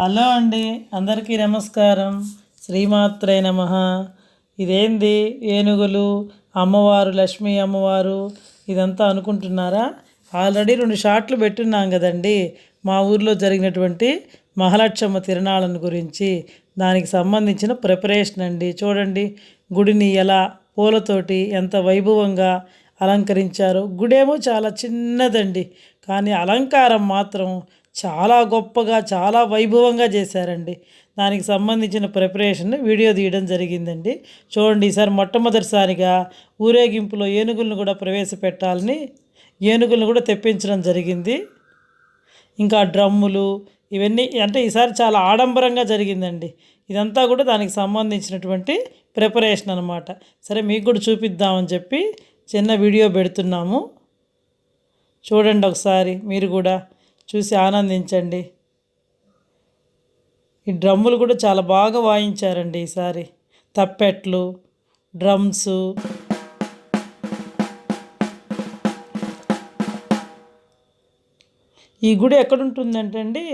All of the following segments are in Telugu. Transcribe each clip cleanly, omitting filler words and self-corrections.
హలో అండి, అందరికీ నమస్కారం. శ్రీమాత్రే నమః. ఇదేంది ఏనుగులు, అమ్మవారు, లక్ష్మీ అమ్మవారు ఇదంతా అనుకుంటున్నారా? ఆల్రెడీ 2 షాట్లు పెట్టున్నాం కదండి మా ఊర్లో జరిగినటువంటి మహాలక్ష్మ తిరునాళ్ళను గురించి. దానికి సంబంధించిన ప్రిపరేషన్ అండి. చూడండి గుడిని ఎలా పూలతోటి ఎంత వైభవంగా అలంకరించారో. గుడేమో చాలా చిన్నదండి, కానీ అలంకారం మాత్రం చాలా గొప్పగా చాలా వైభవంగా చేశారండి. దానికి సంబంధించిన ప్రిపరేషన్ వీడియో తీయడం జరిగిందండి. చూడండి, ఈసారి మొట్టమొదటిసారిగా ఊరేగింపులో ఏనుగులను కూడా ప్రవేశపెట్టాలని ఏనుగులను కూడా తెప్పించడం జరిగింది. ఇంకా డ్రమ్ములు ఇవన్నీ అంటే ఈసారి చాలా ఆడంబరంగా జరిగిందండి. ఇదంతా కూడా దానికి సంబంధించినటువంటి ప్రిపరేషన్ అనమాట. సరే, మీకు కూడా చూపిద్దామని చెప్పి చిన్న వీడియో పెడుతున్నాము. చూడండి, ఒకసారి మీరు కూడా చూసి ఆనందించండి. ఈ డ్రమ్ములు కూడా చాలా బాగా వాయించారండి ఈసారి. తప్పెట్లు, డ్రమ్స్. ఈ గుడి ఎక్కడుంటుందంటే అండి,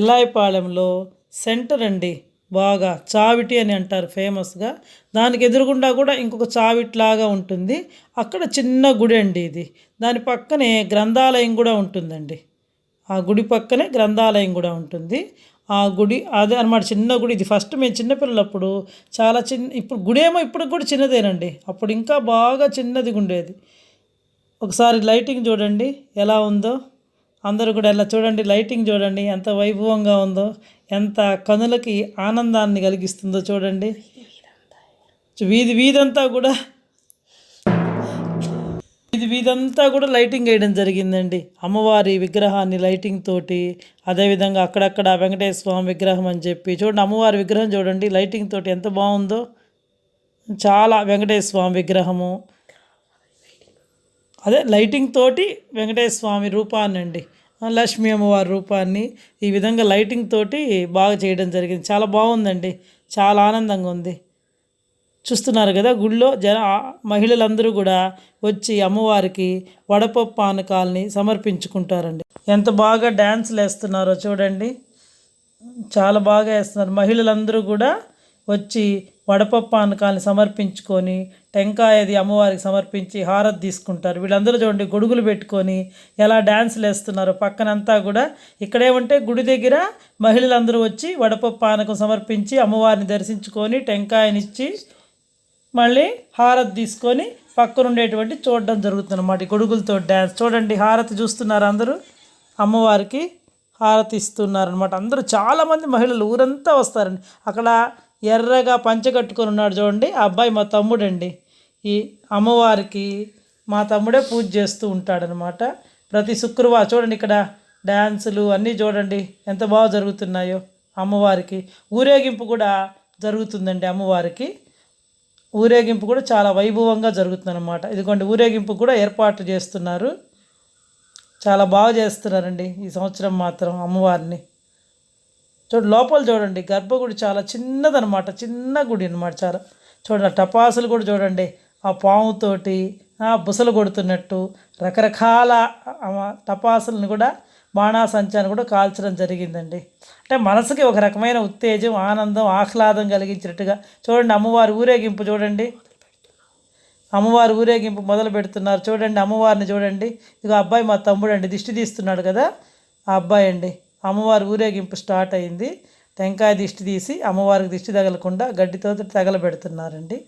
ఎల్లాయిపాలెంలో సెంటర్ అండి. బాగా చావిటి అని అంటారు ఫేమస్గా. దానికి ఎదురుగుండా కూడా ఇంకొక చావిట్లాగా ఉంటుంది. అక్కడ చిన్న గుడి అండి ఇది. దాని పక్కనే గ్రంథాలయం కూడా ఉంటుందండి. ఆ గుడి పక్కనే గ్రంథాలయం కూడా ఉంటుంది. ఆ గుడి అదే అనమాట, చిన్న గుడి. ఇది ఫస్ట్ మేము చిన్నపిల్లలప్పుడు చాలా చిన్న, ఇప్పుడు గుడి ఏమో ఇప్పుడు కూడా చిన్నదేనండి. అప్పుడు ఇంకా బాగా చిన్నది ఉండేది. ఒకసారి లైటింగ్ చూడండి ఎలా ఉందో. అందరూ కూడా ఎలా చూడండి, లైటింగ్ చూడండి ఎంత వైభవంగా ఉందో, ఎంత కనులకి ఆనందాన్ని కలిగిస్తుందో చూడండి. వీధంతా కూడా వీధంతా కూడా లైటింగ్ వేయడం జరిగిందండి. అమ్మవారి విగ్రహాన్ని లైటింగ్ తోటి, అదేవిధంగా అక్కడక్కడ వెంకటేశ్వర స్వామి విగ్రహం అని చెప్పి చూడండి. అమ్మవారి విగ్రహం చూడండి లైటింగ్ తోటి ఎంత బాగుందో. చాలా వెంకటేశ్వర స్వామి విగ్రహము, అదే లైటింగ్ తోటి వెంకటేశ్వర స్వామి రూపాన్ని అండి, లక్ష్మీ అమ్మవారి రూపాన్ని ఈ విధంగా లైటింగ్ తోటి బాగా చేయడం జరిగింది. చాలా బాగుందండి, చాలా ఆనందంగా ఉంది. చూస్తున్నారు కదా, గుళ్ళో మహిళలందరూ కూడా వచ్చి అమ్మవారికి వడపప్పు పానకాలని సమర్పించుకుంటారండి. ఎంత బాగా డ్యాన్సులు వేస్తున్నారో చూడండి, చాలా బాగా వేస్తున్నారు. మహిళలందరూ కూడా వచ్చి వడపప్పు పానకాలని సమర్పించుకొని టెంకాయది అమ్మవారికి సమర్పించి హారతి తీసుకుంటారు. వీళ్ళందరూ చూడండి గొడుగులు పెట్టుకొని ఎలా డ్యాన్సులు వేస్తున్నారో. పక్కనంతా కూడా ఇక్కడేమంటే గుడి దగ్గర మహిళలందరూ వచ్చి వడపప్పు పానకం సమర్పించి అమ్మవారిని దర్శించుకొని టెంకాయనిచ్చి మళ్ళీ హారతి తీసుకొని పక్కన ఉండేటువంటి చూడడం జరుగుతుంది అన్నమాట. గొడుగులతో డ్యాన్స్ చూడండి. హారతి చూస్తున్నారు అందరూ, అమ్మవారికి హారతి ఇస్తున్నారనమాట. అందరూ చాలామంది మహిళలు ఊరంతా వస్తారండి. అక్కడ ఎర్రగా పంచె కట్టుకొని ఉన్నాడు చూడండి, ఆ అబ్బాయి మా తమ్ముడండి. ఈ అమ్మవారికి మా తమ్ముడే పూజ చేస్తూ ఉంటాడనమాట ప్రతి శుక్రవారం. చూడండి ఇక్కడ డ్యాన్సులు అన్నీ చూడండి ఎంత బాగా జరుగుతున్నాయో. అమ్మవారికి ఊరేగింపు కూడా జరుగుతుందండి. అమ్మవారికి ఊరేగింపు కూడా చాలా వైభవంగా జరుగుతుందన్నమాట. ఇదిగోండి ఊరేగింపు కూడా ఏర్పాటు చేస్తున్నారు. చాలా బాగా చేస్తున్నారండి ఈ సంవత్సరం మాత్రం అమ్మవారిని. లోపల చూడండి, గర్భగుడి చాలా చిన్నదనమాట, చిన్న గుడి అనమాట. చాలా చూడండి, టపాసులు కూడా చూడండి, ఆ పాముతోటి బుసలు కొడుతున్నట్టు రకరకాల టపాసులను కూడా బాణాసంచాన్ని కూడా కాల్చడం జరిగిందండి. అంటే మనసుకి ఒక రకమైన ఉత్తేజం, ఆనందం, ఆహ్లాదం కలిగించినట్టుగా. చూడండి అమ్మవారి ఊరేగింపు చూడండి, అమ్మవారి ఊరేగింపు మొదలు పెడుతున్నారు చూడండి. అమ్మవారిని చూడండి. ఇక అబ్బాయి మా తమ్ముడు అండి, దిష్టి తీస్తున్నాడు కదా ఆ అబ్బాయి అండి. అమ్మవారి ఊరేగింపు స్టార్ట్ అయింది. టెంకాయ దిష్టి తీసి అమ్మవారికి దిష్టి తగలకుండా గడ్డితో తగలబెడుతున్నారండి.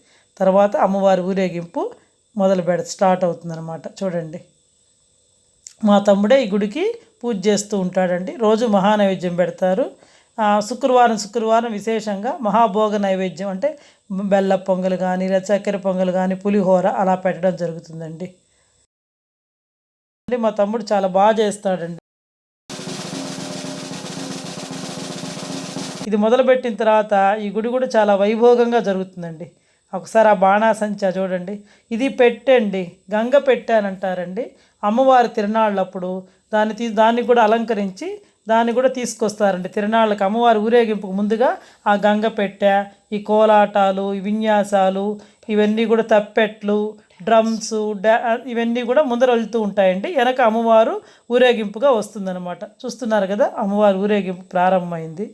తర్వాత అమ్మవారి ఊరేగింపు స్టార్ట్ అవుతుందన్నమాట. చూడండి, మా తమ్ముడే ఈ గుడికి పూజ చేస్తూ ఉంటాడండి. రోజు మహానైవేద్యం పెడతారు. శుక్రవారం విశేషంగా మహాభోగ నైవేద్యం అంటే బెల్ల పొంగల్ కానీ లేదా చక్కెర పొంగల్ కానీ పులిహోర అలా పెట్టడం జరుగుతుందండి. మా తమ్ముడు చాలా బాగా చేస్తాడండి. ఇది మొదలుపెట్టిన తర్వాత ఈ గుడి కూడా చాలా వైభోగంగా జరుగుతుందండి. ఒకసారి ఆ బాణాసంచా చూడండి, ఇది పెట్టండి, గంగ పెట్టానంటారండి. అమ్మవారి తిరునాళ్ళప్పుడు దాన్ని కూడా అలంకరించి దాన్ని కూడా తీసుకొస్తారండి తిరునాళ్ళకి. అమ్మవారి ఊరేగింపుకు ముందుగా ఆ గంగ పెట్టె, ఈ కోలాటాలు, ఈ విన్యాసాలు, ఇవన్నీ కూడా తప్పెట్లు, డ్రమ్స్, ఇవన్నీ కూడా ముందర వెళ్తూ ఉంటాయండి. వెనక అమ్మవారు ఊరేగింపుగా వస్తుందన్నమాట. చూస్తున్నారు కదా, అమ్మవారి ఊరేగింపు ప్రారంభమైంది.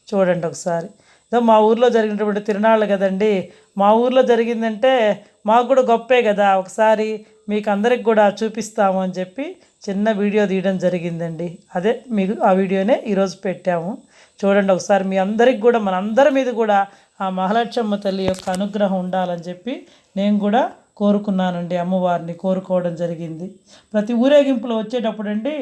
చూడండి ఒకసారి. ఇదో మా ఊర్లో జరిగినటువంటి తిరునాళ్ళు కదండి. మా ఊర్లో జరిగిందంటే మాకు కూడా గొప్పే కదా. ఒకసారి మీకు అందరికి కూడా చూపిస్తాము అని చెప్పి చిన్న వీడియో తీయడం జరిగిందండి. అదే మీకు ఆ వీడియోనే ఈరోజు పెట్టాము. చూడండి ఒకసారి. మీ అందరికి కూడా మనందరి మీద కూడా ఆ మహాలక్ష్మమ్మ తల్లి యొక్క అనుగ్రహం ఉండాలని చెప్పి నేను కూడా కోరుకున్నానండి. అమ్మవారిని కోరుకోవడం జరిగింది. ప్రతి ఊరేగింపులో వచ్చేటప్పుడు అండి,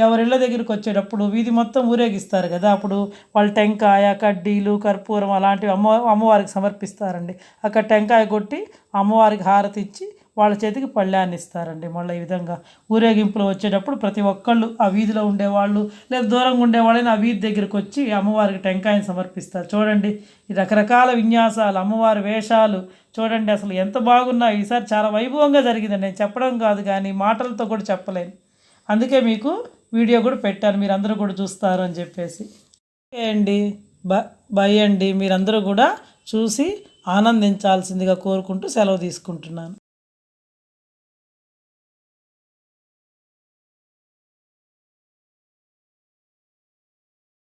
ఎవరిళ్ళ దగ్గరికి వచ్చేటప్పుడు వీధి మొత్తం ఊరేగిస్తారు కదా. అప్పుడు వాళ్ళు టెంకాయ, కడ్డీలు, కర్పూరం అలాంటివి అమ్మవారికి సమర్పిస్తారండి. అక్కడ టెంకాయ కొట్టి అమ్మవారికి హారతి ఇచ్చి వాళ్ళ చేతికి పళ్ళాన్ని ఇస్తారండి. మళ్ళీ ఈ విధంగా ఊరేగింపులో వచ్చేటప్పుడు ప్రతి ఒక్కళ్ళు ఆ వీధిలో ఉండేవాళ్ళు లేదా దూరంగా ఉండేవాళ్ళని ఆ వీధి దగ్గరికి వచ్చి అమ్మవారికి టెంకాయని సమర్పిస్తారు. చూడండి ఈ రకరకాల విన్యాసాలు, అమ్మవారి వేషాలు చూడండి అసలు ఎంత బాగున్నాయి. ఈసారి చాలా వైభవంగా జరిగిందండి. నేను చెప్పడం కాదు కానీ మాటలతో కూడా చెప్పలేను. అందుకే మీకు వీడియో కూడా పెట్టాను, మీరు అందరూ కూడా చూస్తారు అని చెప్పేసి. ఓకే అండి, బై అండి. మీరందరూ కూడా చూసి ఆనందించాల్సిందిగా కోరుకుంటూ సెలవు తీసుకుంటున్నాను.